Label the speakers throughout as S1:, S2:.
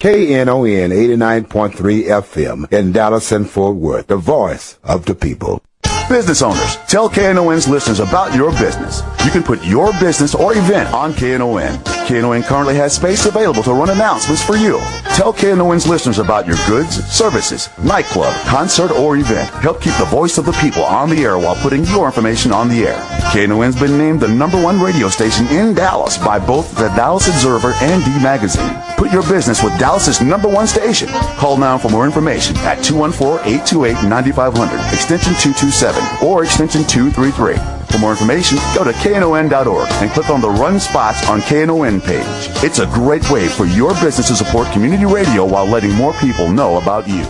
S1: KNON 89.3 FM in Dallas and Fort Worth, the voice of the people.
S2: Business owners, tell KNON's listeners about your business. You can put your business or event on KNON. KNON currently has space available to run announcements for you. Tell KNON's listeners about your goods, services, nightclub, concert, or event. Help keep the voice of the people on the air while putting your information on the air. KNON's been named the #1 radio station in Dallas by both the Dallas Observer and D Magazine. Put your business with Dallas's #1 station. Call now for more information at 214-828-9500, extension 227, or extension 233. For more information, go to KNON.org and click on the Run Spots on KNON page. It's a great way for your business to support community radio while letting more people know about you.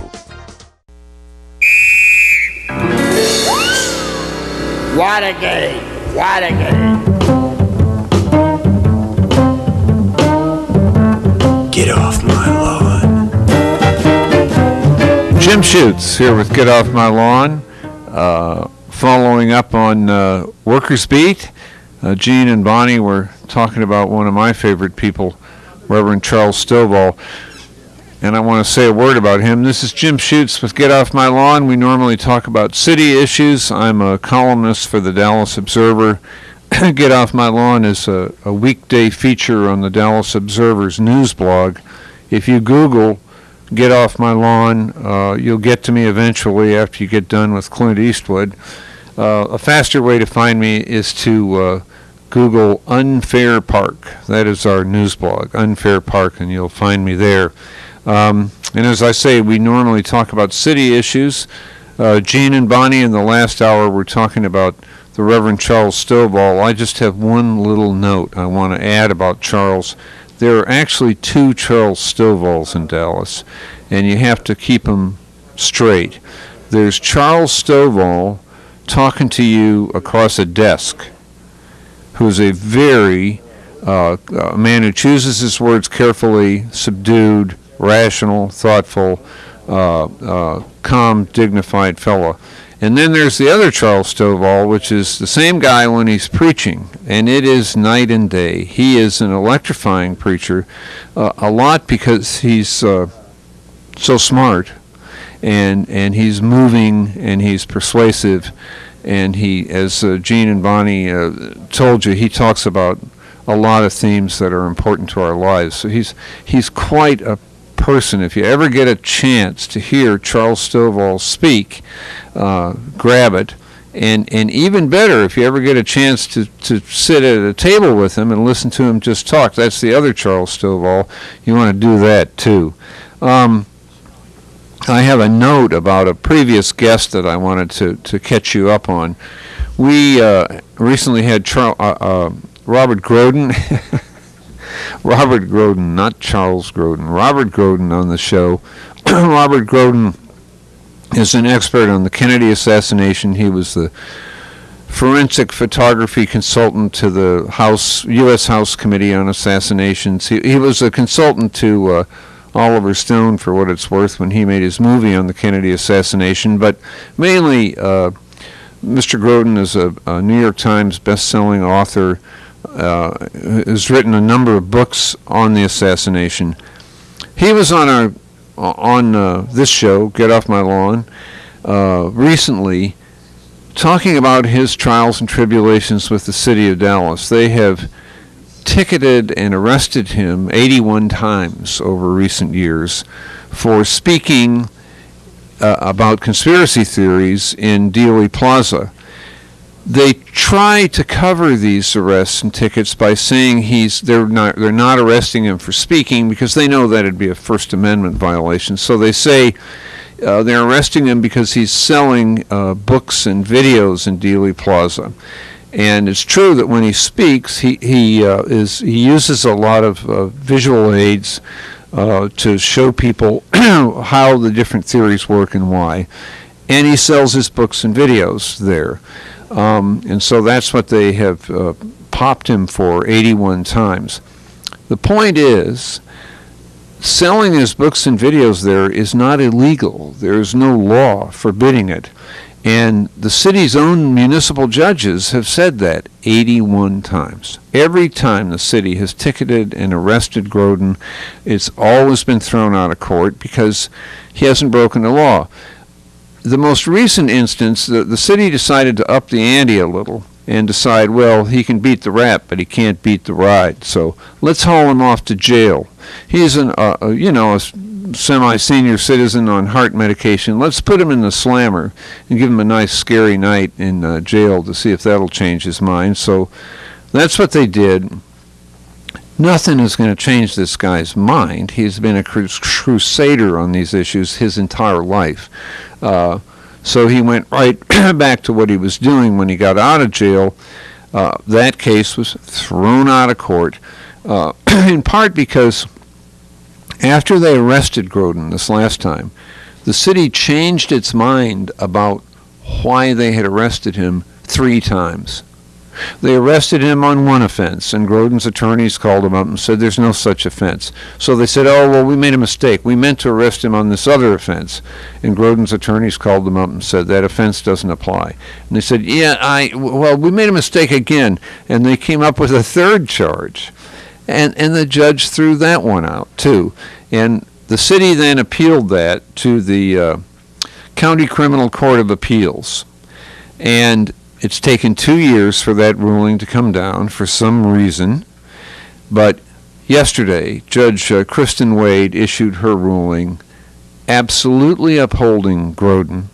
S3: What a game! What a game!
S4: Get off my lawn.
S5: Jim Schutze here with Get Off My Lawn. Following up on Workers Beat, Gene and Bonnie were talking about one of my favorite people, Reverend Charles Stovall, and I want to say a word about him. This is Jim Schutze with Get Off My Lawn. We normally talk about city issues. I'm a columnist for the Dallas Observer. Get Off My Lawn is a weekday feature on the Dallas Observer's news blog. If you Google Get Off My Lawn, you'll get to me eventually after you get done with Clint Eastwood. A faster way to find me is to Google Unfair Park. That is our news blog, Unfair Park, and you'll find me there. And as I say, we normally talk about city issues. Gene and Bonnie in the last hour were talking about the Reverend Charles Stovall. I just have one little note I want to add about Charles. There are actually two Charles Stovalls in Dallas, and you have to keep them straight. There's Charles Stovall talking to you across a desk, who's a very man who chooses his words carefully, subdued, rational, thoughtful, calm, dignified fellow. And then there's the other Charles Stovall, which is the same guy when he's preaching, and it is night and day. He is an electrifying preacher, a lot because he's so smart, and he's moving, and he's persuasive, and he, as Gene and Bonnie told you, he talks about a lot of themes that are important to our lives. So he's quite a person. If you ever get a chance to hear Charles Stovall speak, grab it, and even better, if you ever get a chance to sit at a table with him and listen to him just talk. That's the other Charles Stovall. You want to do that too. I have a note about a previous guest that I wanted to catch you up on. We recently had Robert Groden. Robert Groden, not Charles Groden. Robert Groden on the show. Robert Groden is an expert on the Kennedy assassination. He was the forensic photography consultant to the U.S. House Committee on Assassinations. He was a consultant to Oliver Stone, for what it's worth, when he made his movie on the Kennedy assassination. But mainly, Mr. Groden is a New York Times best-selling author, has written a number of books on the assassination. He was on this show, Get Off My Lawn, recently, talking about his trials and tribulations with the city of Dallas. They have ticketed and arrested him 81 times over recent years for speaking about conspiracy theories in Dealey Plaza. They try to cover these arrests and tickets by saying they're not arresting him for speaking because they know that'd be a First Amendment violation. So they say they're arresting him because he's selling books and videos in Dealey Plaza. And it's true that when he speaks, he uses a lot of visual aids to show people how the different theories work and why. And he sells his books and videos there. And so that's what they have popped him for 81 times. The point is, selling his books and videos there is not illegal. There is no law forbidding it. And the city's own municipal judges have said that 81 times. Every time the city has ticketed and arrested Groden, it's always been thrown out of court because he hasn't broken the law. The most recent instance, the city decided to up the ante a little and decide, well, he can beat the rap, but he can't beat the ride. So let's haul him off to jail. He's a semi-senior citizen on heart medication. Let's put him in the slammer and give him a nice scary night in jail to see if that'll change his mind. So that's what they did. Nothing is going to change this guy's mind. He's been a crusader on these issues his entire life. So he went right back to what he was doing when he got out of jail. That case was thrown out of court, in part because after they arrested Groden this last time, the city changed its mind about why they had arrested him 3 times. They arrested him on one offense, and Groden's attorneys called him up and said there's no such offense. So they said, oh, well, we made a mistake. We meant to arrest him on this other offense. And Groden's attorneys called them up and said that offense doesn't apply. And they said, yeah, we made a mistake again. And they came up with a 3rd charge. And the judge threw that one out, too. And the city then appealed that to the County Criminal Court of Appeals. And it's taken 2 years for that ruling to come down for some reason. But yesterday, Judge Kristen Wade issued her ruling absolutely upholding Groden,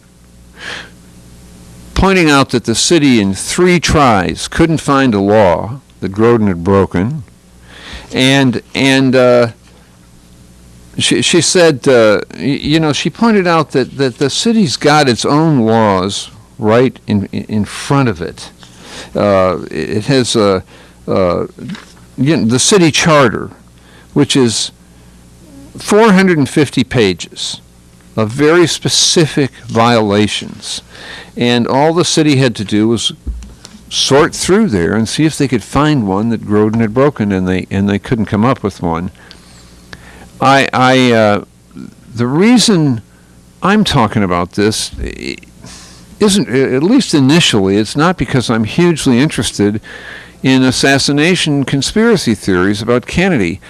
S5: pointing out that the city in 3 tries couldn't find a law that Groden had broken. And she said, she pointed out that the city's got its own laws right in front of it. It has the city charter, which is 450 pages of very specific violations. And all the city had to do was sort through there and see if they could find one that Groden had broken, and they couldn't come up with one. The reason I'm talking about this isn't, at least initially, it's not because I'm hugely interested in assassination conspiracy theories about Kennedy.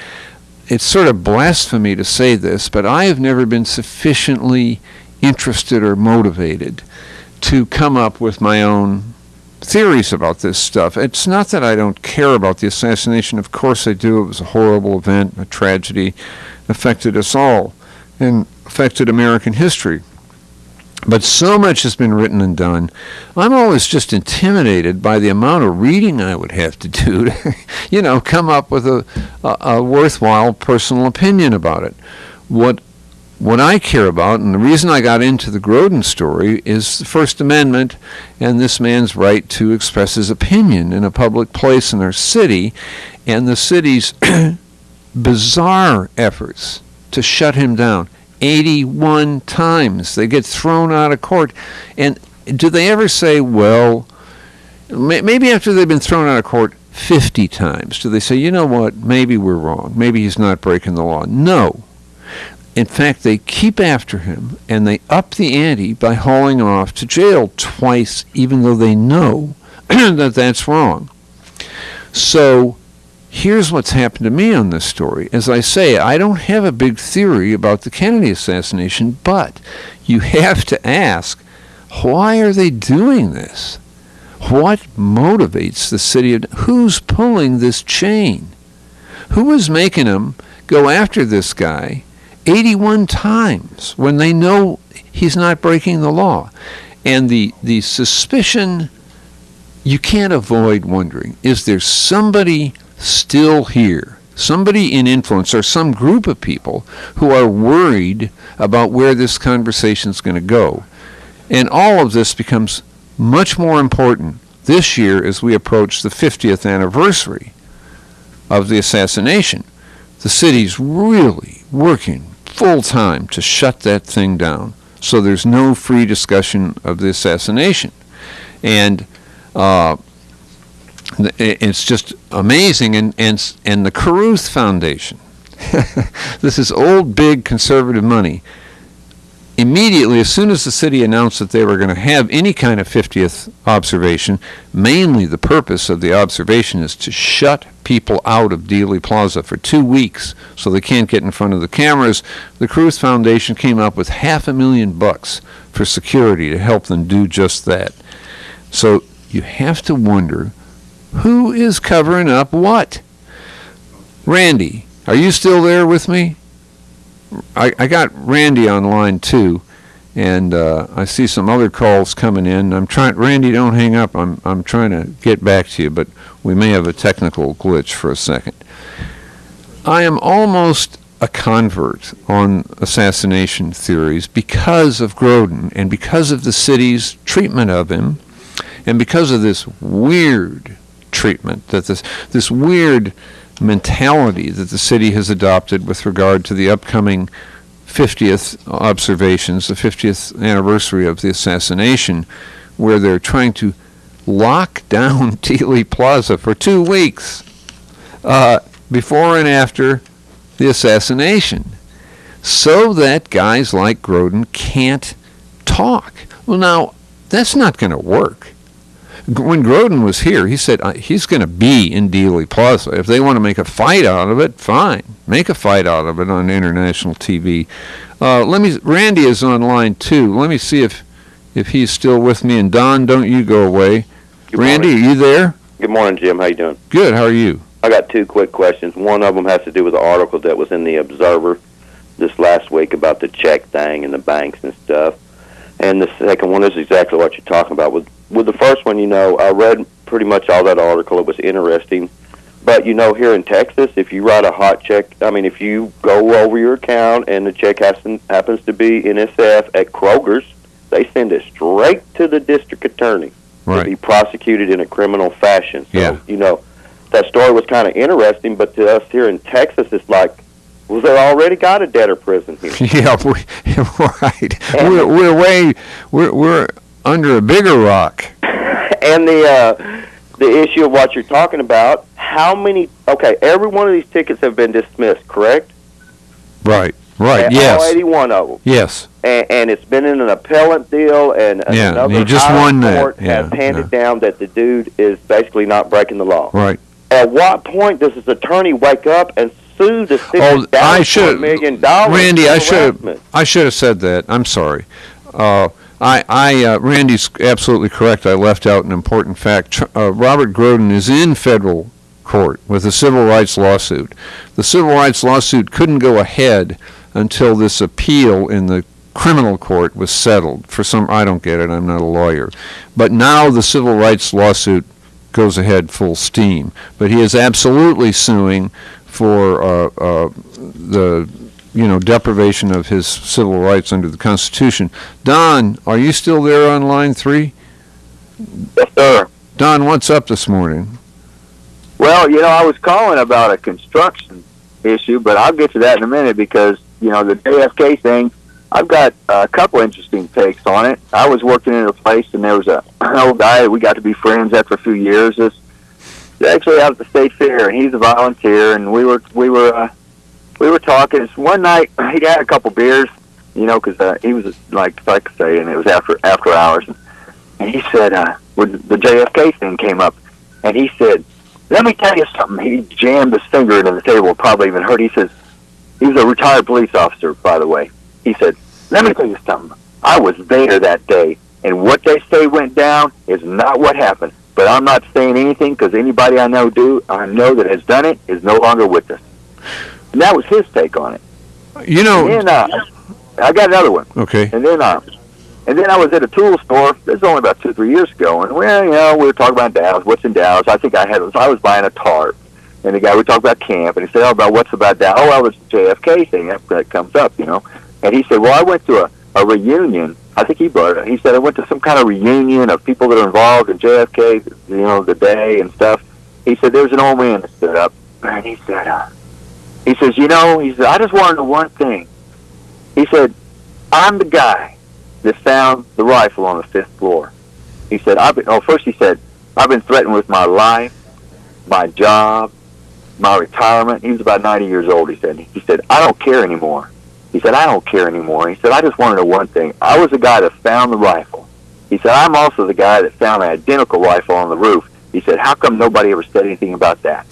S5: It's sort of blasphemy to say this, but I have never been sufficiently interested or motivated to come up with my own theories about this stuff. It's not that I don't care about the assassination. Of course I do. It was a horrible event, a tragedy, affected us all, and affected American history. But so much has been written and done. I'm always just intimidated by the amount of reading I would have to do to, come up with a worthwhile personal opinion about it. What I care about, and the reason I got into the Groden story, is the First Amendment and this man's right to express his opinion in a public place in our city, and the city's bizarre efforts to shut him down. 81 times. They get thrown out of court. And do they ever say, well, maybe after they've been thrown out of court 50 times, do they say, you know what, maybe we're wrong. Maybe he's not breaking the law. No. In fact, they keep after him, and they up the ante by hauling him off to jail twice, even though they know that that's wrong. So here's what's happened to me on this story. As I say, I don't have a big theory about the Kennedy assassination, but you have to ask, why are they doing this? What motivates the city? Who's pulling this chain? Who is making them go after this guy 81 times when they know he's not breaking the law? And the suspicion, you can't avoid wondering, is there somebody still here, somebody in influence, or some group of people who are worried about where this conversation is going to go? And all of this becomes much more important this year as we approach the 50th anniversary of the assassination. The city's really working full-time to shut that thing down, so there's no free discussion of the assassination. And it's just amazing. And the Caruth Foundation, this is old, big conservative money, immediately, as soon as the city announced that they were going to have any kind of 50th observation, mainly the purpose of the observation is to shut people out of Dealey Plaza for 2 weeks so they can't get in front of the cameras, the Cruz Foundation came up with $500,000 for security to help them do just that. So you have to wonder, who is covering up what? Randy, are you still there with me? I got Randy on line 2, and I see some other calls coming in. Randy, don't hang up. I'm trying to get back to you, but we may have a technical glitch for a second. I am almost a convert on assassination theories because of Groden and because of the city's treatment of him, and because of this weird treatment, that this weird mentality that the city has adopted with regard to the upcoming 50th observations, the 50th anniversary of the assassination, where they're trying to lock down Dealey Plaza for 2 weeks before and after the assassination, so that guys like Groden can't talk. Well, now, that's not going to work. When Groden was here, he said he's going to be in Dealey Plaza. If they want to make a fight out of it, fine. Make a fight out of it on international TV. Randy is on line 2. Let me see if he's still with me. And Don, don't you go away. Randy, are you there?
S6: Good morning, Jim. How you doing?
S5: Good. How are you?
S6: I got 2 quick questions. One of them has to do with the article that was in the Observer this last week about the check thing and the banks and stuff. And the second one is exactly what you're talking about. With the first one, I read pretty much all that article. It was interesting. But, here in Texas, if you write a hot check, if you go over your account and the check happens to be NSF at Kroger's, they send it straight to the district attorney to be prosecuted in a criminal fashion. So, that story was kind of interesting, but to us here in Texas, it's like, well, they already got a debtor prison here.
S5: Yeah, right. We're under a bigger rock.
S6: And the issue of what you're talking about, every one of these tickets have been dismissed, correct?
S5: Right, yes.
S6: All 81 of them.
S5: Yes.
S6: And it's been in an appellate deal, and another
S5: he just won
S6: court has handed down that the dude is basically not breaking the law.
S5: Right.
S6: At what point does his attorney wake up and sue the city for $1 million?
S5: Randy, I should have said that. I'm sorry. Randy's absolutely correct. I left out an important fact. Robert Groden is in federal court with a civil rights lawsuit. The civil rights lawsuit couldn't go ahead until this appeal in the criminal court was settled. I don't get it. I'm not a lawyer. But now the civil rights lawsuit goes ahead full steam. But he is absolutely suing for the deprivation of his civil rights under the Constitution. Don, are you still there on line 3?
S7: Yes, sir.
S5: Don, what's up this morning?
S7: Well, I was calling about a construction issue, but I'll get to that in a minute because, the JFK thing, I've got a couple interesting takes on it. I was working in a place, and there was an old guy that we got to be friends after a few years. It's actually out at the state fair, and he's a volunteer, and we were talking. One night, he had a couple beers, because he was like I say, and it was after hours. And he said, when the JFK thing came up, and he said, "Let me tell you something." He jammed his finger into the table, probably even hurt. He says, he was a retired police officer, by the way. He said, "Let me tell you something. I was there that day, and what they say went down is not what happened. But I'm not saying anything because anybody I know that has done it is no longer with us." And that was his take on it. And then, I got another one.
S5: Okay.
S7: And then I was at a tool store. This was only about 2-3 years ago, and we were talking about Dallas. What's in Dallas? I think I was buying a tarp, and the guy we talked about camp, and he said, about what's about Dallas? Oh, well, it's the JFK thing that comes up, And he said, well, I went to a reunion. I think he brought it. He said, I went to some kind of reunion of people that are involved in JFK, the day and stuff. He said, there's an old man that stood up, and he said, I just want to know one thing. He said, I'm the guy that found the rifle on the 5th floor. He said, first he said, I've been threatened with my life, my job, my retirement. He was about 90 years old, he said. He said, I don't care anymore. He said, I don't care anymore. He said, I just want to know one thing. I was the guy that found the rifle. He said, I'm also the guy that found an identical rifle on the roof. He said, how come nobody ever said anything about that?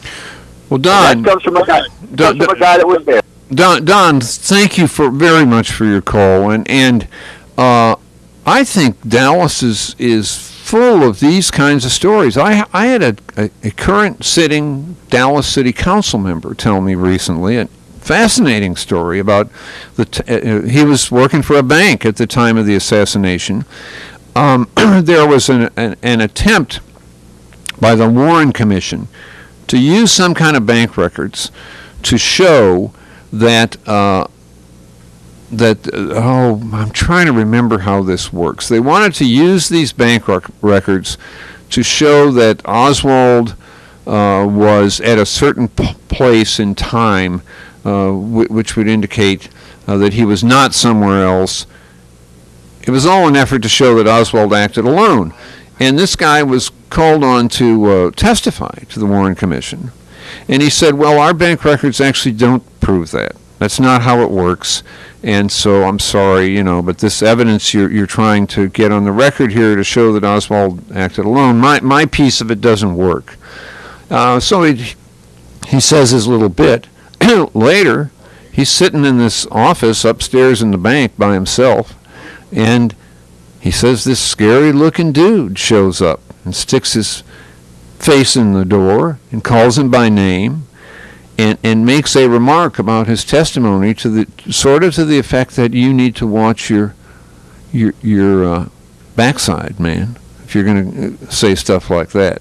S5: Well, Don,
S7: that comes from a guy that was there.
S5: Don, thank you very much for your call, and I think Dallas is full of these kinds of stories. I had a current sitting Dallas City Council member tell me recently a fascinating story about he was working for a bank at the time of the assassination. There was an attempt by the Warren Commission to use some kind of bank records to show that I'm trying to remember how this works. They wanted to use these bank records to show that Oswald was at a certain place in time, which would indicate that he was not somewhere else. It was all an effort to show that Oswald acted alone. And this guy was called on to testify to the Warren Commission. And he said, well, our bank records actually don't prove that. That's not how it works. And so I'm sorry, but this evidence you're trying to get on the record here to show that Oswald acted alone, my piece of it doesn't work. So he says his little bit. Later, he's sitting in this office upstairs in the bank by himself, and he says this scary-looking dude shows up and sticks his face in the door and calls him by name and makes a remark about his testimony to the effect that you need to watch your backside, man, if you're going to say stuff like that.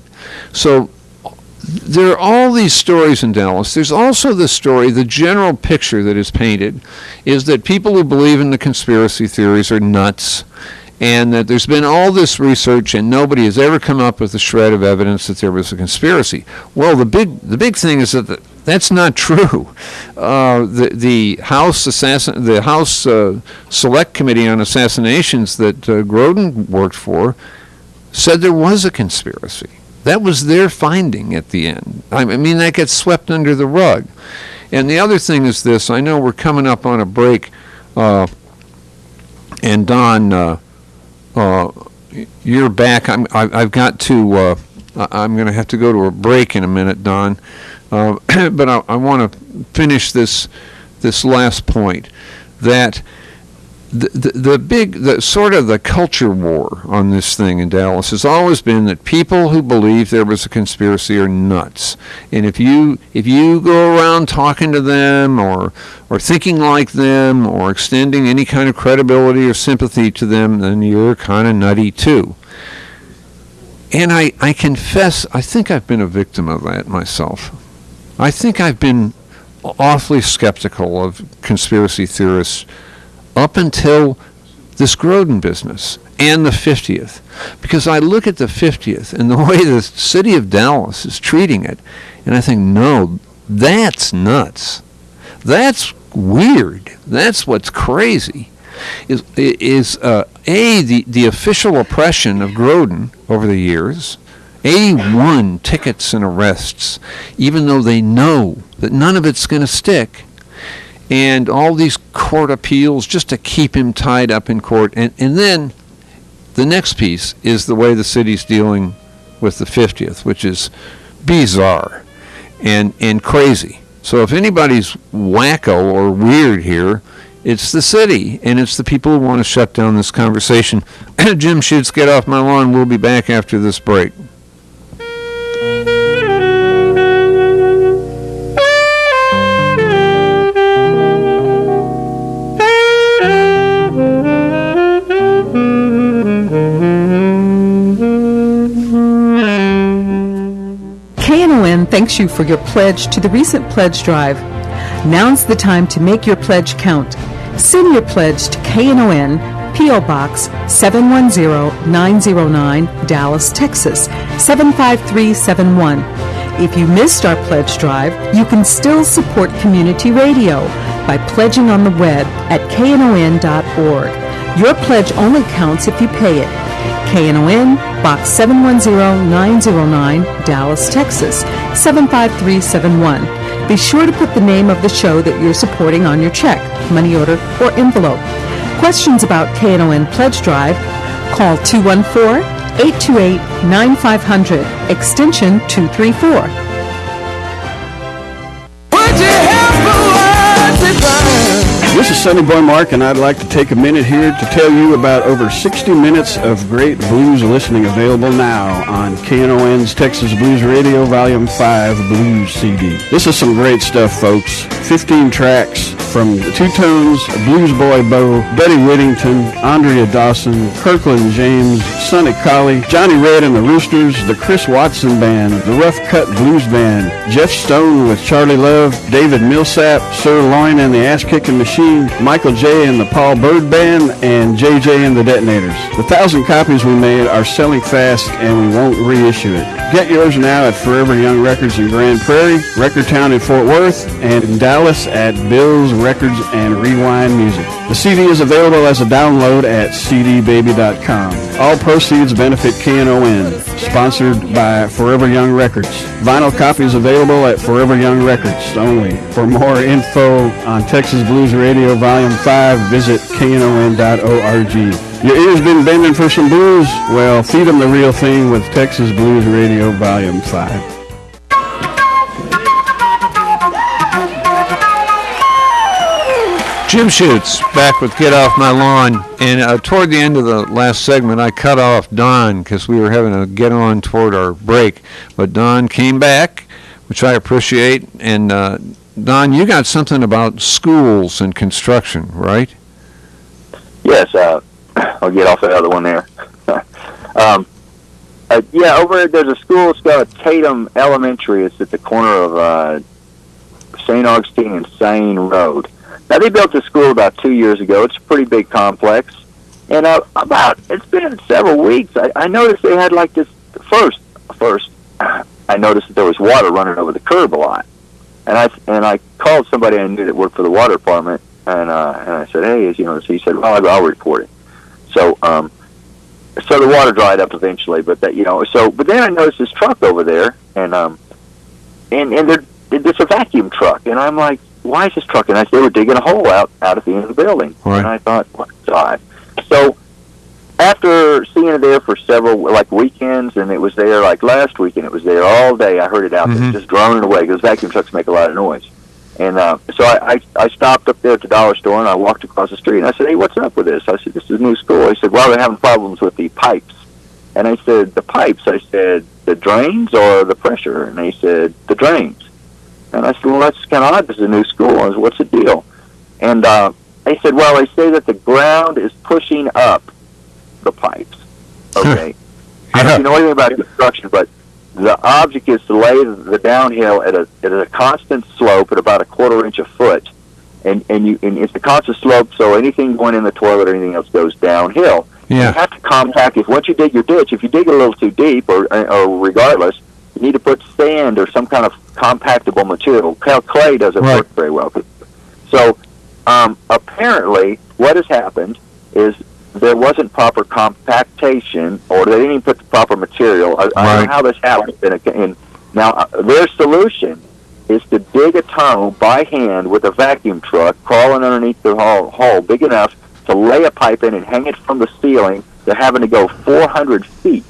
S5: So there are all these stories in Dallas. There's also the story, the general picture that is painted is that people who believe in the conspiracy theories are nuts, and that there's been all this research and nobody has ever come up with a shred of evidence that there was a conspiracy. Well, the big thing is that that's not true. The House Select Committee on Assassinations that Groden worked for said there was a conspiracy. That was their finding at the end. I mean, that gets swept under the rug. And the other thing is this. I know we're coming up on a break, and Don, you're back. I've got to. I'm going to have to go to a break in a minute, Don. But I want to finish this last point that the sort of the culture war on this thing in Dallas has always been that people who believe there was a conspiracy are nuts. And if you go around talking to them or thinking like them or extending any kind of credibility or sympathy to them, then you're kind of nutty too. And I confess, I think I've been a victim of that myself. I think I've been awfully skeptical of conspiracy theorists up until this Groden business and the 50th. Because I look at the 50th and the way the city of Dallas is treating it, and I think, no, that's nuts. That's weird. That's what's crazy. Is the official oppression of Groden over the years, 81 tickets and arrests, even though they know that none of it's going to stick, and all these court appeals just to keep him tied up in court. And then the next piece is the way the city's dealing with the 50th, which is bizarre and crazy. So if anybody's wacko or weird here, it's the city, and it's the people who want to shut down this conversation. Jim Schutze, get off my lawn. We'll be back after this break.
S8: Knon thanks you for your pledge to the recent pledge drive. Now's the time to make your pledge count. Send your pledge to Knon, P.O. Box 710909, Dallas, Texas 75371. If you missed our pledge drive, you can still support community radio by pledging on the web at knon.org. Your pledge only counts if you pay it. Knon, Box 710909, Dallas, Texas 75371. Be sure to put the name of the show that you're supporting on your check. money order, or envelope. Questions about KNON Pledge Drive? Call 214-828-9500, extension 234.
S9: This is Sonny Boy Mark, and I'd like to take a minute here to tell you about over 60 minutes of great blues listening available now on KNON's Texas Blues Radio Volume 5 Blues CD. This is some great stuff, folks. 15 tracks from the Two-Tones, Blues Boy Bo, Buddy Whittington, Andrea Dawson, Kirkland James, Sonny Colley, Johnny Red and the Roosters, the Chris Watson Band, the Rough Cut Blues Band, Jeff Stone with Charlie Love, David Millsap, Sir Loin and the Ass Kicking Machine, Michael J. and the Paul Bird Band, and JJ and the Detonators. The 1,000 copies we made are selling fast, and we won't reissue it. Get yours now at Forever Young Records in Grand Prairie, Record Town in Fort Worth, and in Dallas at Bill's Records and Rewind Music. The CD is available as a download at cdbaby.com. All proceeds benefit KNON, sponsored by Forever Young Records. Vinyl copies available at Forever Young Records only. For more info on Texas Blues Radio Volume 5, visit knon.org. Your ears been bending for some blues? Well, feed them the real thing with Texas Blues Radio Volume 5.
S5: Jim Schutze back with Get Off My Lawn, and toward the end of the last segment I cut off Don because we were having to get on toward our break, but Don came back, which I appreciate. And Don, you got something about schools and construction, right?
S7: Yes, I'll get off that other one there. Yeah, over there's a school. It's called Tatum Elementary. It's at the corner of St. Augustine and Sain Road. Now, they built this school about 2 years ago. It's a pretty big complex. And it's been several weeks. I noticed they had like this, first, I noticed that there was water running over the curb a lot. And I called somebody I knew that worked for the water department, and I said, hey, so he said, well, I'll report it. So the water dried up eventually, but then I noticed this truck over there, and it's a vacuum truck, and I'm like, why is this truck? And they were digging a hole out at the end of the building.
S5: Right.
S7: And I thought, what's odd? So after seeing it there for several weekends, and it was there last weekend, it was there all day. I heard it out there just droning away because vacuum trucks make a lot of noise. And so I stopped up there at the dollar store, and I walked across the street, and I said, hey, what's up with this? I said, this is a new school. He said, well, they're having problems with the pipes. And I said, the pipes? I said, the drains or the pressure? And they said, the drains. And I said, well, that's kind of odd. This is a new school. I said, what's the deal? And they said, well, they say that the ground is pushing up the pipes. Okay. I don't know if you know anything about construction, but the object is to lay the downhill at a constant slope at about a quarter inch a foot, and it's a constant slope, so anything going in the toilet or anything else goes downhill.
S5: Yeah.
S7: You have to compact it. Once you dig your ditch, if you dig it a little too deep, or regardless, you need to put sand or some kind of compactable material. Clay doesn't work very well. So apparently what has happened is there wasn't proper compactation, or they didn't even put the proper material. I don't know how this happened. Now, their solution is to dig a tunnel by hand with a vacuum truck, crawling underneath the hole big enough to lay a pipe in and hang it from the ceiling. They're having to go 400 feet.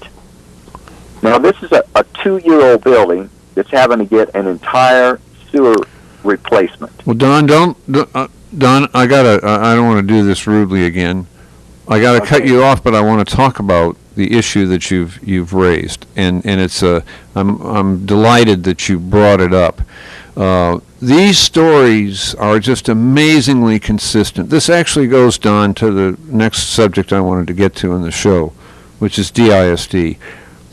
S7: Now, this is a 2-year-old building that's having to get an entire sewer replacement.
S5: Well, Don, I don't want to do this rudely again. I got to cut you off, but I want to talk about the issue that you've raised, and it's I'm delighted that you brought it up. These stories are just amazingly consistent. This actually goes, Don, to the next subject I wanted to get to in the show, which is DISD.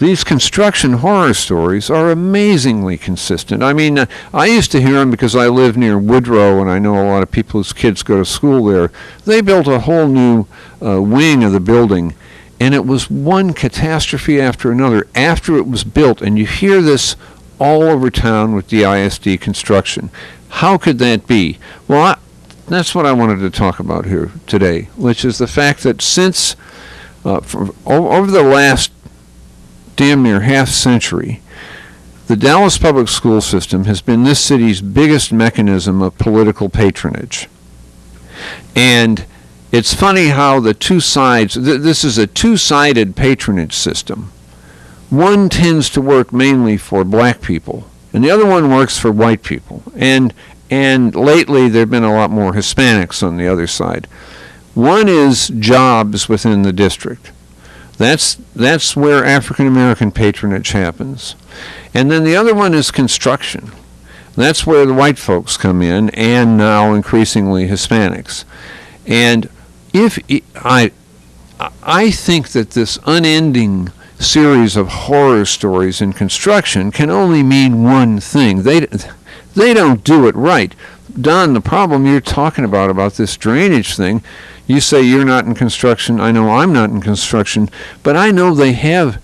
S5: These construction horror stories are amazingly consistent. I mean, I used to hear them because I live near Woodrow, and I know a lot of people whose kids go to school there. They built a whole new wing of the building, and it was one catastrophe after another after it was built. And you hear this all over town with DISD construction. How could that be? Well, that's what I wanted to talk about here today, which is the fact that since over the last damn near half century, the Dallas public school system has been this city's biggest mechanism of political patronage. And it's funny how the two sides, this is a two-sided patronage system. One tends to work mainly for black people, and the other one works for white people. And lately there have been a lot more Hispanics on the other side. One is jobs within the district. That's where African American patronage happens. And then the other one is construction. That's where the white folks come in, and now increasingly Hispanics. And I think that this unending series of horror stories in construction can only mean one thing. They don't do it right. Don, the problem you're talking about this drainage thing, you say you're not in construction. I know I'm not in construction, but I know they have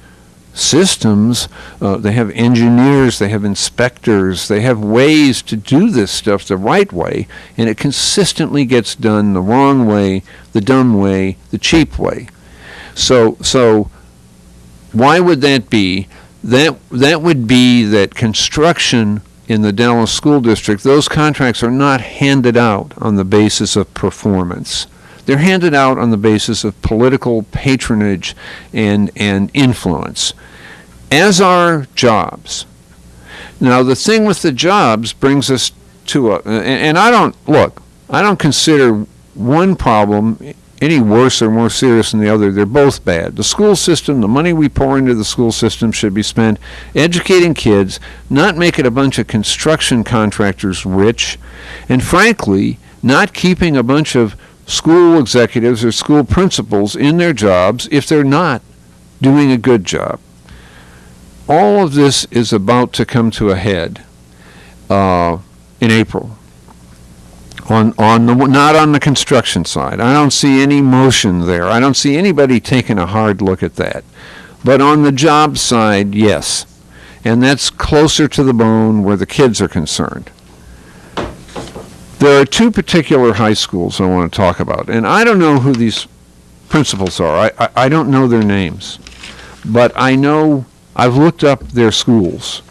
S5: systems, they have engineers, they have inspectors, they have ways to do this stuff the right way, and it consistently gets done the wrong way, the dumb way, the cheap way. So why would that be? That would be that construction in the Dallas School District, those contracts are not handed out on the basis of performance. They're handed out on the basis of political patronage and influence, as are jobs. Now, the thing with the jobs brings us to and I don't consider one problem any worse or more serious than the other. They're both bad. The school system, the money we pour into the school system should be spent educating kids, not making a bunch of construction contractors rich, and frankly, not keeping a bunch of school executives or school principals in their jobs if they're not doing a good job. All of this is about to come to a head in April. Not on the construction side. I don't see any motion there. I don't see anybody taking a hard look at that. But on the job side, yes. And that's closer to the bone where the kids are concerned. There are two particular high schools I want to talk about. And I don't know who these principals are. I don't know their names. But I know I've looked up their schools.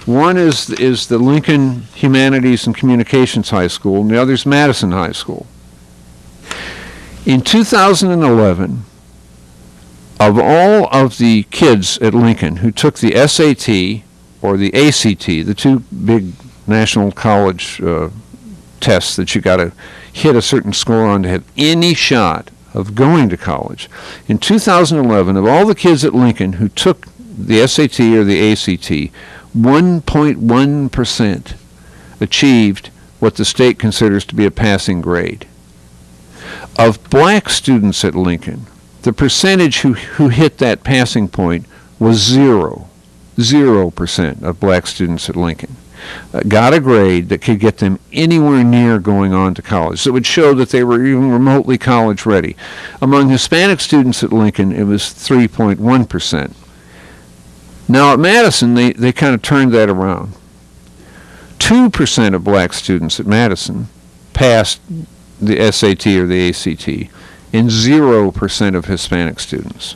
S5: One is the Lincoln Humanities and Communications High School, and the other is Madison High School. In 2011, of all of the kids at Lincoln who took the SAT or the ACT, the two big national college tests that you got to hit a certain score on to have any shot of going to college, in 2011, of all the kids at Lincoln who took the SAT or the ACT, 1.1% achieved what the state considers to be a passing grade. Of black students at Lincoln, the percentage who hit that passing point was 0% of black students at Lincoln got a grade that could get them anywhere near going on to college. So it would show that they were even remotely college ready. Among Hispanic students at Lincoln, it was 3.1%. Now at Madison, they kind of turned that around. 2% of black students at Madison passed the SAT or the ACT, and 0% of Hispanic students.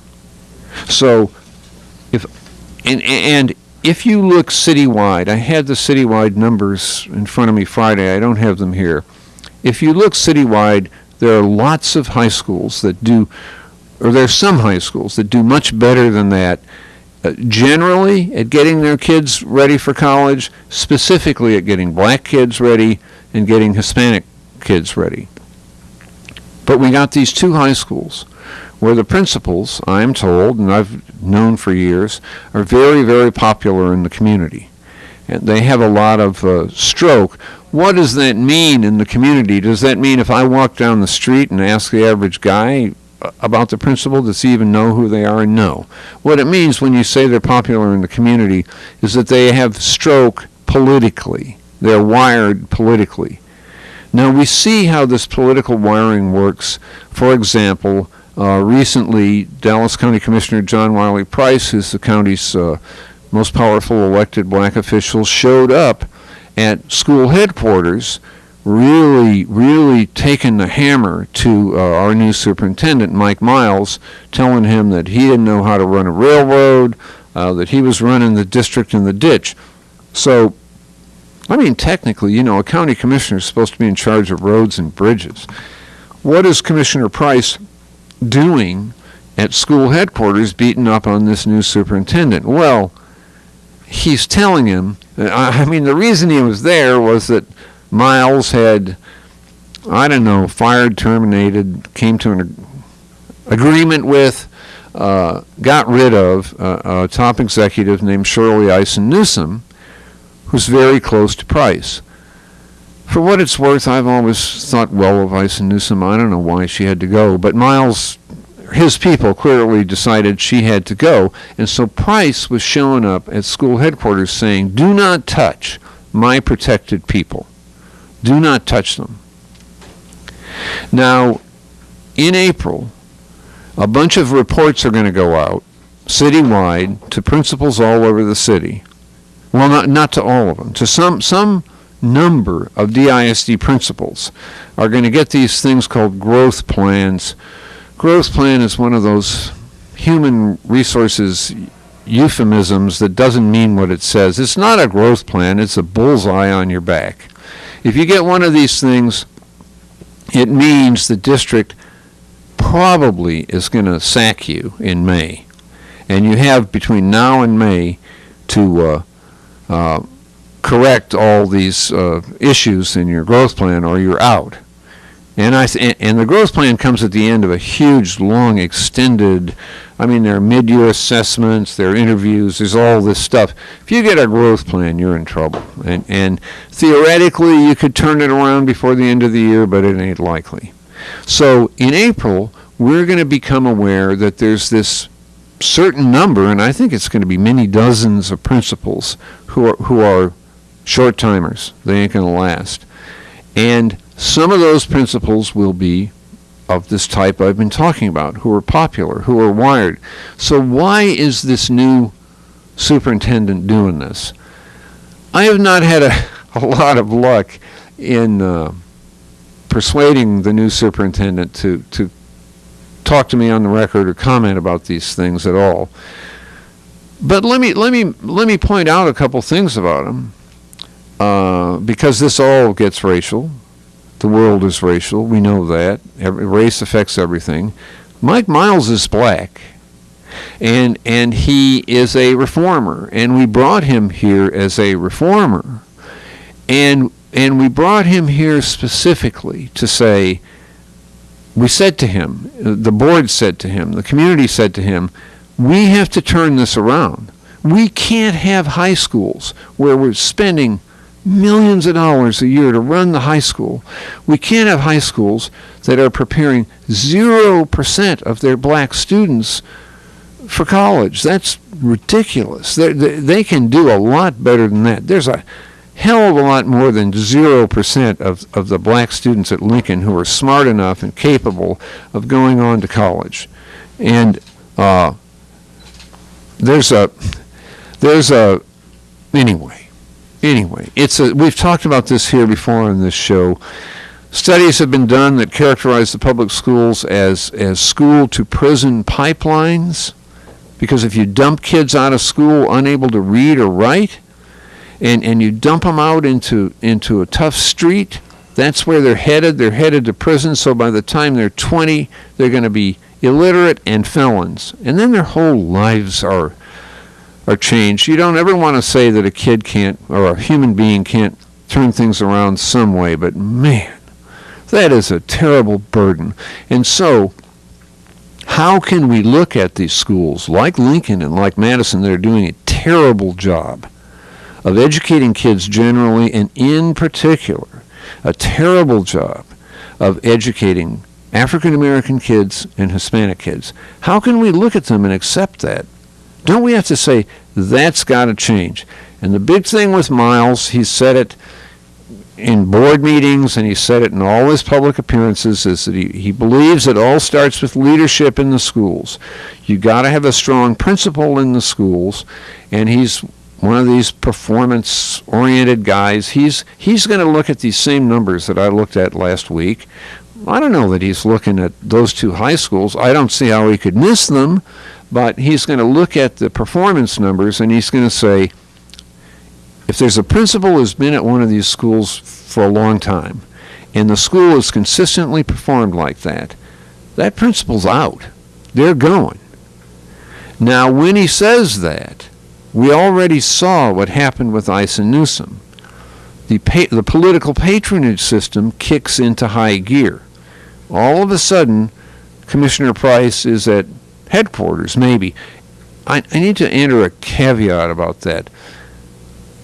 S5: So if you look citywide, I had the citywide numbers in front of me Friday. I don't have them here. If you look citywide, there are lots of high schools that do, or there are some high schools that do much better than that, generally at getting their kids ready for college, specifically at getting black kids ready and getting Hispanic kids ready. But we got these two high schools where the principals, I am told, and I've known for years, are very, very popular in the community. And they have a lot of stroke. What does that mean in the community? Does that mean if I walk down the street and ask the average guy about the principal, does he even know who they are? No. What it means when you say they're popular in the community is that they have stroke politically. They're wired politically. Now we see how this political wiring works. For example, recently Dallas County Commissioner John Wiley Price, who's the county's most powerful elected black official, showed up at school headquarters really taking the hammer to our new superintendent, Mike Miles, telling him that he didn't know how to run a railroad, that he was running the district in the ditch. So, I mean, technically, a county commissioner is supposed to be in charge of roads and bridges. what is Commissioner Price doing at school headquarters beating up on this new superintendent? Well, he's telling him, I mean, the reason he was there was that Miles had, I don't know, fired, terminated, came to an agreement with, got rid of a top executive named Shirley Ison Newsom, who's very close to Price. For what it's worth, I've always thought well of Ison Newsom. I don't know why she had to go, but Miles, his people clearly decided she had to go, and so Price was showing up at school headquarters saying, do not touch my protected people. Do not touch them. Now, in April, a bunch of reports are going to go out citywide to principals all over the city. Well, not to all of them. To some number of DISD principals are going to get these things called growth plans. Growth plan is one of those human resources euphemisms that doesn't mean what it says. It's not a growth plan. It's a bullseye on your back. If you get one of these things, it means the district probably is going to sack you in May. And you have between now and May to correct all these issues in your growth plan, or you're out. And the growth plan comes at the end of a huge, long, extended, I mean, there are mid-year assessments, there are interviews, there's all this stuff. If you get a growth plan, you're in trouble. And theoretically, you could turn it around before the end of the year, but it ain't likely. So in April, we're going to become aware that there's this certain number, and I think it's going to be many dozens of principals who are short-timers. They ain't going to last. And some of those principals will be of this type I've been talking about, who are popular, who are wired. So why is this new superintendent doing this? I have not had a lot of luck in persuading the new superintendent to talk to me on the record or comment about these things at all. But let me point out a couple things about him, because this all gets racial. The world is racial. We know that. Race affects everything. Mike Miles is black, and he is a reformer, and we brought him here as a reformer, and we brought him here specifically to say, we said to him, the board said to him, the community said to him, we have to turn this around. We can't have high schools where we're spending millions of dollars a year to run the high school. We can't have high schools that are preparing 0% of their black students for college. That's ridiculous. They can do a lot better than that. There's a hell of a lot more than 0% of the black students at Lincoln who are smart enough and capable of going on to college. And Anyway, we've talked about this here before on this show. Studies have been done that characterize the public schools as school-to-prison pipelines, because if you dump kids out of school unable to read or write, and you dump them out into a tough street, that's where they're headed. They're headed to prison, so by the time they're 20, they're going to be illiterate and felons. And then their whole lives are changed. You don't ever want to say that a kid can't, or a human being can't turn things around some way, but man, that is a terrible burden. And so, how can we look at these schools like Lincoln and like Madison that are doing a terrible job of educating kids generally, and in particular, a terrible job of educating African American kids and Hispanic kids? How can we look at them and accept that? Don't we have to say, that's got to change? And the big thing with Miles, he said it in board meetings and he said it in all his public appearances, is that he believes it all starts with leadership in the schools. You got to have a strong principal in the schools, and he's one of these performance-oriented guys. He's going to look at these same numbers that I looked at last week. I don't know that he's looking at those two high schools. I don't see how he could miss them. But he's going to look at the performance numbers, and he's going to say, if there's a principal who's been at one of these schools for a long time, and the school has consistently performed like that, that principal's out. They're going. Now, when he says that, we already saw what happened with Ice and Newsom. The political patronage system kicks into high gear. All of a sudden, Commissioner Price is at headquarters, maybe. I need to enter a caveat about that.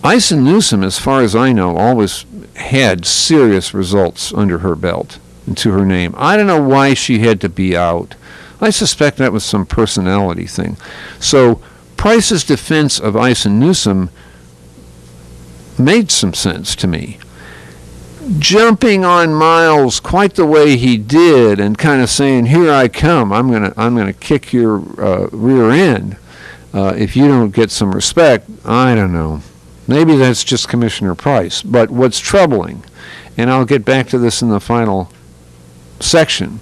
S5: Ice and Newsom, as far as I know, always had serious results under her belt and to her name. I don't know why she had to be out. I suspect that was some personality thing. So Price's defense of Ice and Newsom made some sense to me. Jumping on Miles quite the way he did and kind of saying, "Here I come. I'm gonna kick your rear end if you don't get some respect." I don't know. Maybe that's just Commissioner Price. But what's troubling, and I'll get back to this in the final section,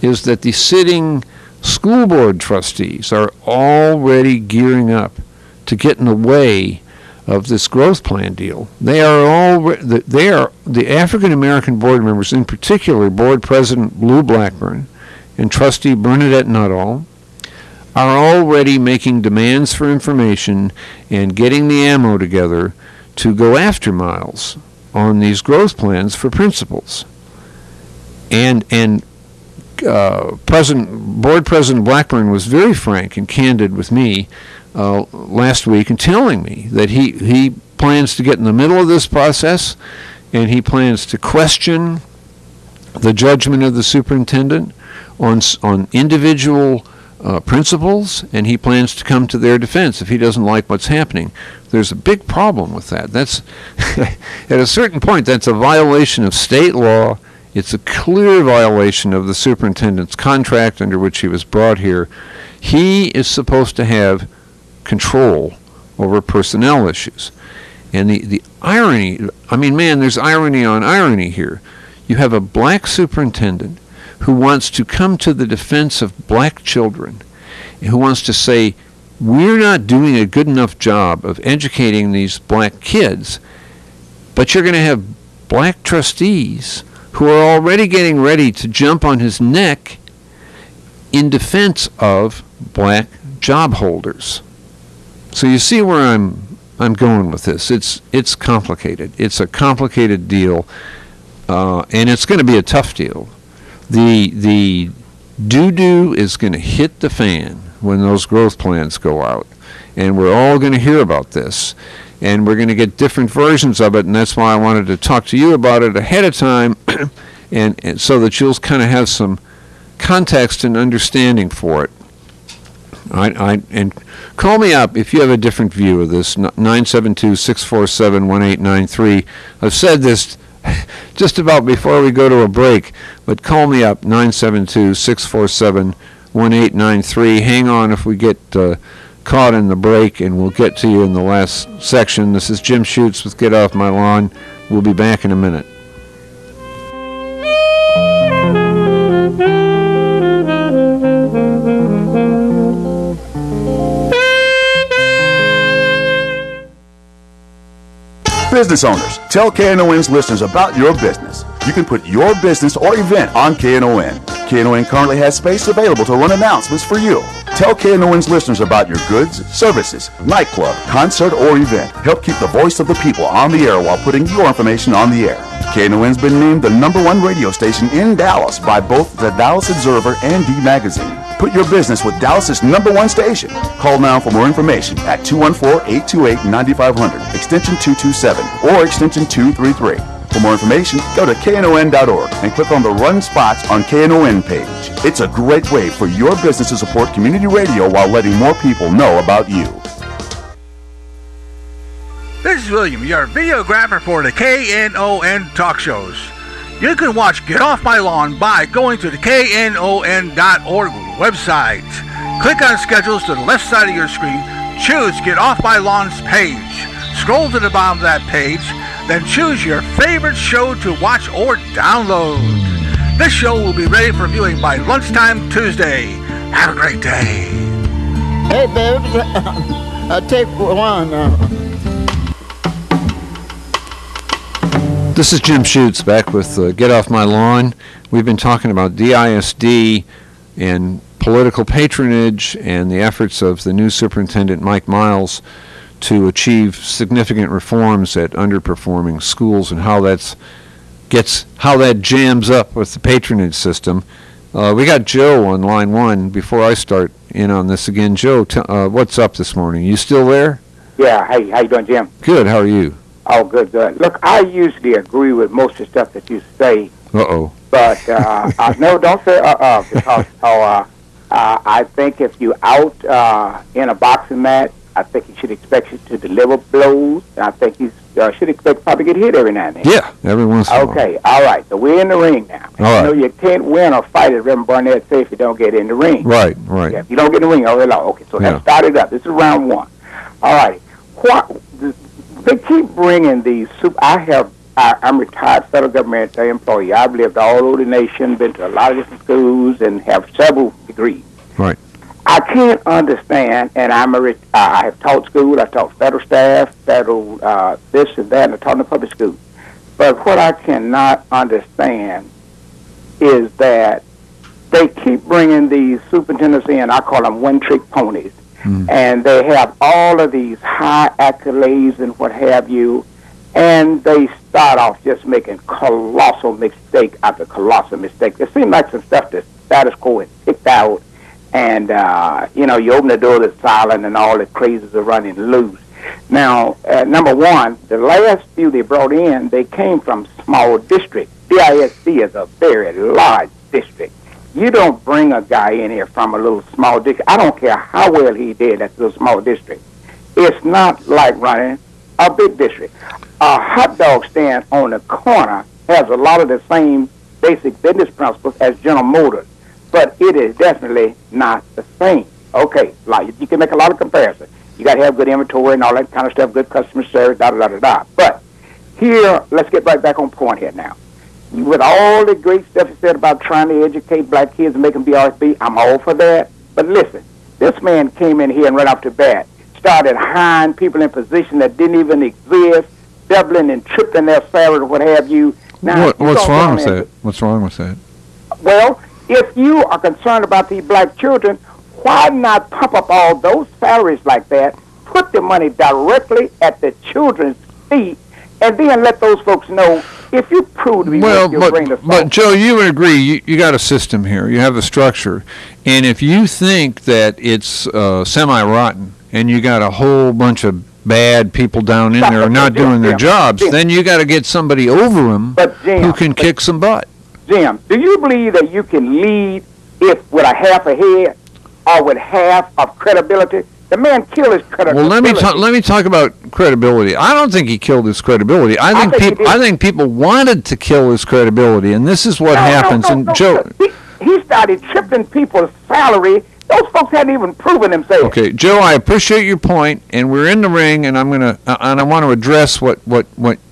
S5: is that the sitting school board trustees are already gearing up to get in the way of this growth plan deal. They are the African American board members, in particular Board President Lou Blackburn and Trustee Bernadette Nuttall, are already making demands for information and getting the ammo together to go after Miles on these growth plans for principals. And Board President Blackburn was very frank and candid with me last week in telling me that he plans to get in the middle of this process, and he plans to question the judgment of the superintendent on individual principals, and he plans to come to their defense if he doesn't like what's happening. There's a big problem with that. That's at a certain point, that's a violation of state law. It's a clear violation of the superintendent's contract under which he was brought here. He is supposed to have control over personnel issues. And the irony, I mean, man, there's irony on irony here. You have a black superintendent who wants to come to the defense of black children, who wants to say, we're not doing a good enough job of educating these black kids, but you're going to have black trustees who are already getting ready to jump on his neck in defense of black job holders. So you see where I'm going with this. It's complicated. It's a complicated deal, and it's going to be a tough deal. The doo-doo is going to hit the fan when those growth plans go out, and we're all going to hear about this, and we're going to get different versions of it, and that's why I wanted to talk to you about it ahead of time, and so that you'll kind of have some context and understanding for it. And call me up if you have a different view of this, 972-647-1893. I've said this just about before we go to a break, but call me up, 972-647-1893. Hang on if we get caught in the break, and we'll get to you in the last section. This is Jim Schutze with Get Off My Lawn. We'll be back in a minute.
S2: Business owners, tell KNON's listeners about your business. You can put your business or event on KNON. KNON currently has space available to run announcements for you. Tell KNON's listeners about your goods, services, nightclub, concert, or event. Help keep the voice of the people on the air while putting your information on the air. KNON's been named the #1 radio station in Dallas by both the Dallas Observer and D Magazine. Put your business with Dallas's #1 station. Call now for more information at 214-828-9500, extension 227, or extension 233. For more information, go to KNON.org and click on the Run Spots on KNON page. It's a great way for your business to support community radio while letting more people know about you.
S10: This is William, your videographer for the KNON talk shows. You can watch Get Off My Lawn by going to the KNON.org website. Click on schedules to the left side of your screen. Choose Get Off My Lawn's page. Scroll to the bottom of that page, then choose your favorite show to watch or download. This show will be ready for viewing by lunchtime Tuesday. Have a great day.
S3: Hey, baby, take one.
S5: This is Jim Schutze back with Get Off My Lawn. We've been talking about DISD and political patronage and the efforts of the new superintendent, Mike Miles, to achieve significant reforms at underperforming schools and how that jams up with the patronage system. We got Joe on line one. Before I start in on this again, Joe, what's up this morning? You still there?
S3: Yeah. Hey, how you doing, Jim?
S5: Good. How are you?
S3: Oh, good. Look, I usually agree with most of the stuff that you say.
S5: Uh-oh.
S3: But no, don't say because I think if you out in a boxing match, I think you should expect you to deliver blows, and I think you should expect probably get hit every now and then.
S5: Yeah, every once in a while.
S3: Okay, all right. So we're in the ring now.
S5: All right.
S3: You know you can't win or fight, as Reverend Barnett said, if you don't get in the ring.
S5: Right.
S3: Yeah, if you don't get in the ring, okay, so let's start it up. This is round one. All right. They keep bringing these I'm retired federal government employee. I've lived all over the nation, been to a lot of different schools, and have several degrees.
S5: Right.
S3: I can't understand, and I have taught school, I've taught federal staff, federal this and that, and I've taught in the public school. But what I cannot understand is that they keep bringing these superintendents in, I call them one-trick ponies, and they have all of these high accolades and what have you, and they start off just making colossal mistake after colossal mistake. It seems like some stuff that status quo is picked out, and you open the door to silent and all the crazies are running loose. Now, number one, the last few they brought in, they came from small districts. DISD is a very large district. You don't bring a guy in here from a little small district. I don't care how well he did at the small district. It's not like running a big district. A hot dog stand on the corner has a lot of the same basic business principles as General Motors, but it is definitely not the same. Okay, like you can make a lot of comparisons. You got to have good inventory and all that kind of stuff, good customer service, da-da-da-da-da. But here, let's get right back on point here now. With all the great stuff you said about trying to educate black kids and make them be RSB, I'm all for that. But listen, this man came in here and right off the bat started hiring people in positions that didn't even exist, doubling and tripling their salary or what have you. Now,
S5: what's wrong with that? What's wrong with that?
S3: Well, if you are concerned about these black children, why not pump up all those salaries like that, put the money directly at the children's feet, and then let those folks know if you prove to be
S5: but Joe, you would agree, you got a system here, you have a structure, and if you think that it's semi-rotten and you got a whole bunch of bad people down in there not doing their jobs, then you got to get somebody over them who can kick some butt.
S3: Jim, do you believe that you can lead if with a half a head or with half of credibility? The man killed his credibility.
S5: Well, let me talk about credibility. I don't think he killed his credibility. I think people wanted to kill his credibility, and this is what happens. Joe,
S3: he started tripling people's salary. Those folks hadn't even proven themselves.
S5: Okay, Joe, I appreciate your point, and we're in the ring, and I want to address what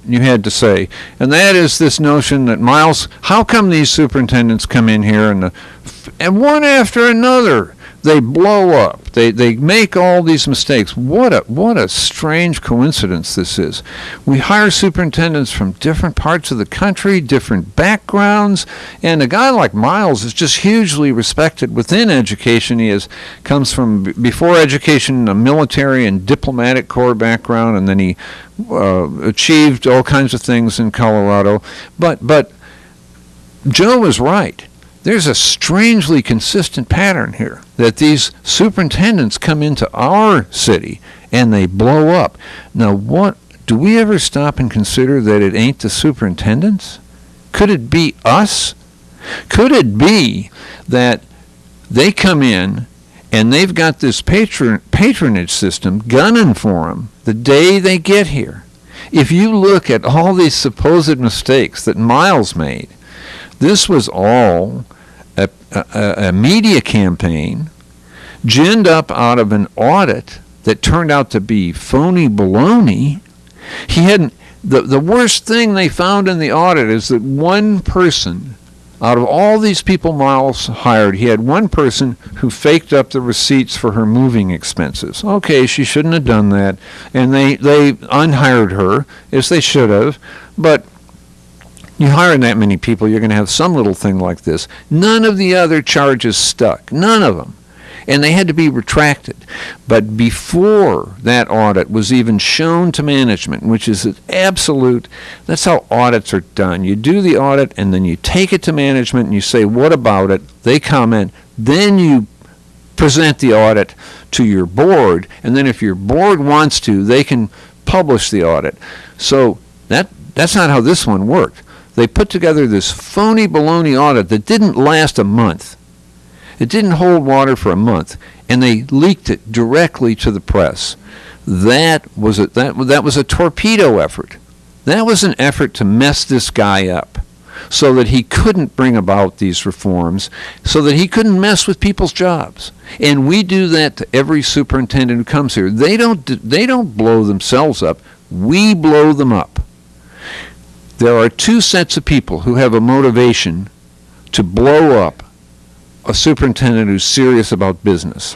S5: you had to say, and that is this notion that Miles. How come these superintendents come in here and one after another they blow up? They make all these mistakes. What a strange coincidence this is. We hire superintendents from different parts of the country, different backgrounds, and a guy like Miles is just hugely respected within education. He comes from, before education, a military and diplomatic corps background, and then he achieved all kinds of things in Colorado. But Joe is right. There's a strangely consistent pattern here that these superintendents come into our city and they blow up. Now, what do we ever stop and consider that it ain't the superintendents? Could it be us? Could it be that they come in and they've got this patronage system gunning for them the day they get here? If you look at all these supposed mistakes that Miles made, this was all a media campaign ginned up out of an audit that turned out to be phony baloney. The worst thing they found in the audit is that one person, out of all these people Miles hired, he had one person who faked up the receipts for her moving expenses. Okay, she shouldn't have done that, and they unhired her, as they should have, but You hire that many people, you're going to have some little thing like this. None of the other charges stuck. None of them. And they had to be retracted. But before that audit was even shown to management, which is an absolute, that's how audits are done. You do the audit, and then you take it to management, and you say, what about it? They comment. Then you present the audit to your board, and then if your board wants to, they can publish the audit. So that's not how this one worked. They put together this phony baloney audit that didn't last a month. It didn't hold water for a month, and they leaked it directly to the press. That was a torpedo effort. That was an effort to mess this guy up so that he couldn't bring about these reforms, so that he couldn't mess with people's jobs. And we do that to every superintendent who comes here. They don't blow themselves up. We blow them up. There are two sets of people who have a motivation to blow up a superintendent who's serious about business.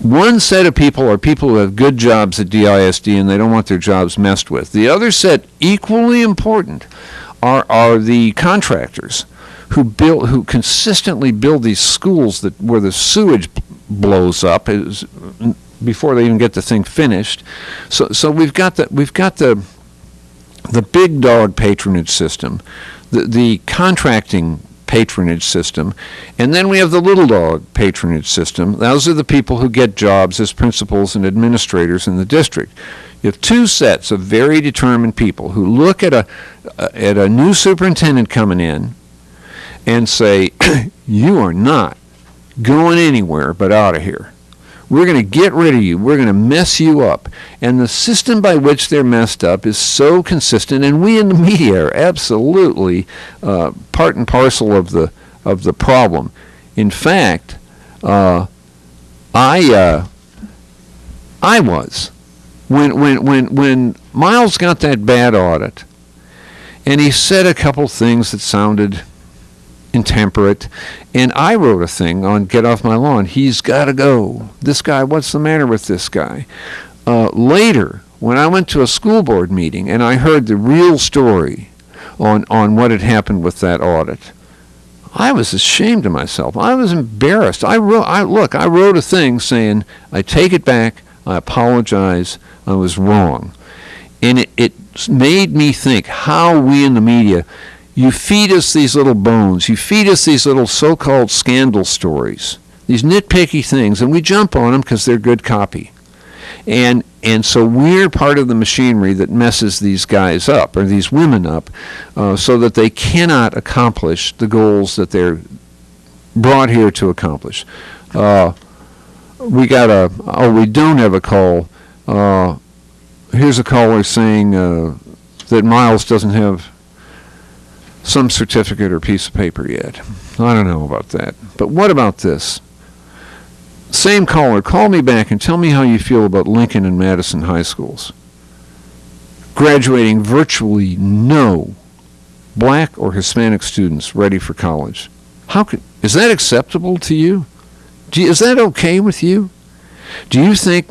S5: One set of people are people who have good jobs at DISD and they don't want their jobs messed with. The other set, equally important, are the contractors who consistently build these schools where the sewage blows up before they even get the thing finished. So we've got the big dog patronage system, the contracting patronage system, and then we have the little dog patronage system. Those are the people who get jobs as principals and administrators in the district. You have two sets of very determined people who look at a new superintendent coming in and say, you are not going anywhere but out of here. We're going to get rid of you. We're going to mess you up. And the system by which they're messed up is so consistent, and we in the media are absolutely part and parcel of the problem. In fact, I was when Miles got that bad audit, and he said a couple things that sounded intemperate, and I wrote a thing on Get Off My Lawn. He's got to go. This guy, what's the matter with this guy? Later, when I went to a school board meeting and I heard the real story on what had happened with that audit, I was ashamed of myself. I was embarrassed. I wrote a thing saying, I take it back, I apologize, I was wrong. And it made me think how we in the media, you feed us these little bones. You feed us these little so-called scandal stories, these nitpicky things, and we jump on them because they're good copy. And so we're part of the machinery that messes these guys up, or these women up, so that they cannot accomplish the goals that they're brought here to accomplish. We don't have a call. Here's a caller saying that Miles doesn't have some certificate or piece of paper yet. I don't know about that. But what about this? Same caller, call me back and tell me how you feel about Lincoln and Madison high schools graduating virtually no black or Hispanic students ready for college. Is that acceptable to you? Is that okay with you? Do you think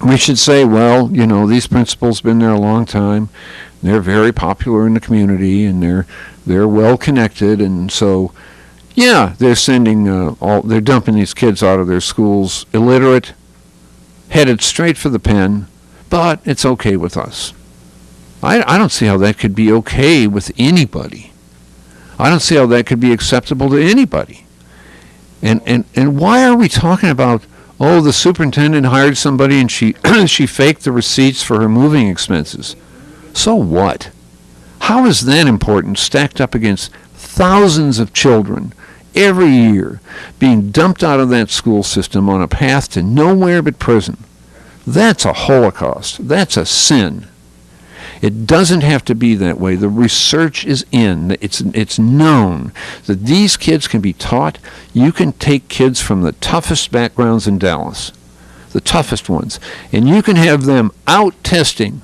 S5: we should say, well, these principals been there a long time, they're very popular in the community, and they're well connected, and so, yeah, they're sending they're dumping these kids out of their schools illiterate, headed straight for the pen, but it's okay with us. I don't see how that could be okay with anybody. I don't see how that could be acceptable to anybody. And why are we talking about, oh, the superintendent hired somebody and she faked the receipts for her moving expenses? So what? How is that important stacked up against thousands of children every year being dumped out of that school system on a path to nowhere but prison? That's a holocaust. That's a sin. It doesn't have to be that way. The research is in. It's known that these kids can be taught. You can take kids from the toughest backgrounds in Dallas, the toughest ones, and you can have them out testing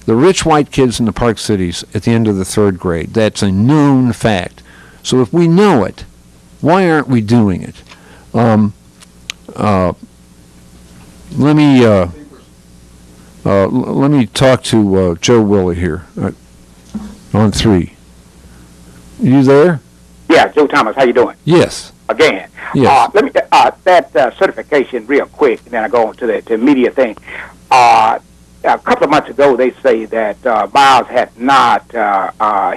S5: the rich white kids in the Park Cities at the end of the third grade. That's a known fact. So if we know it, why aren't we doing it? Let me talk to Joe Willie here. On 3. You there?
S3: Yeah, Joe Thomas, how you doing?
S5: Yes.
S3: Again.
S5: Yes.
S3: Let me that certification real quick, and then I go on to the media thing. A couple of months ago, they say that Miles had not